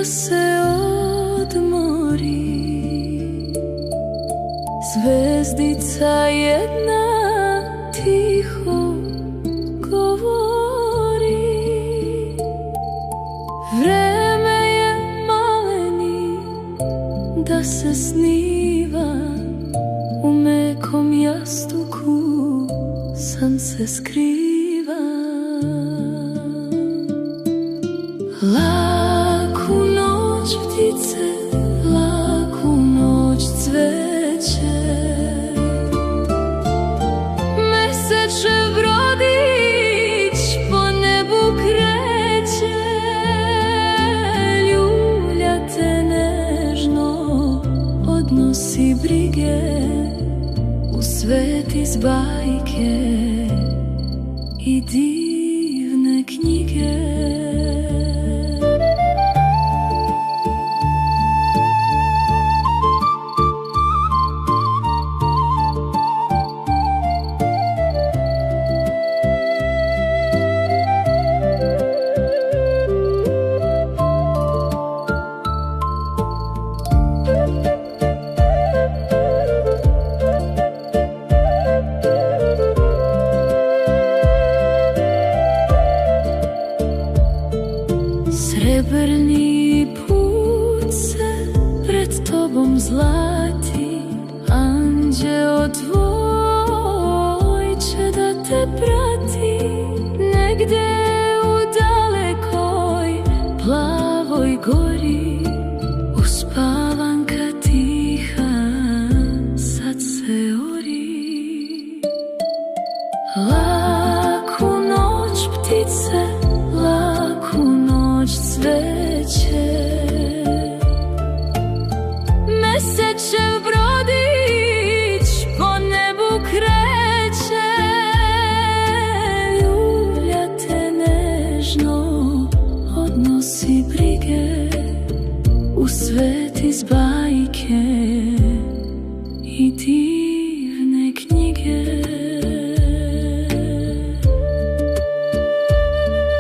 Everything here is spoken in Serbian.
da se odmori. Zvezdica jedna tiho govori, vreme je maleni da se sniva, u mekom jastuku san se skriva. Laku noć ptice, laku noć cveće, mesečev brodić po nebu kreće, ljulja te nežno, odnosi brige u svet iz bajke i divne knjige. Srebrni put se pred tobom zlati, anđeo tvoj će da te prati, negde u dalekoj plavoj gori, uspavanka tiha sad se ori. Laku noć ptice, laku noć cveće, mesečev brodić po nebu kreće, ljulja te nežno, odnosi brige u svet iz bajke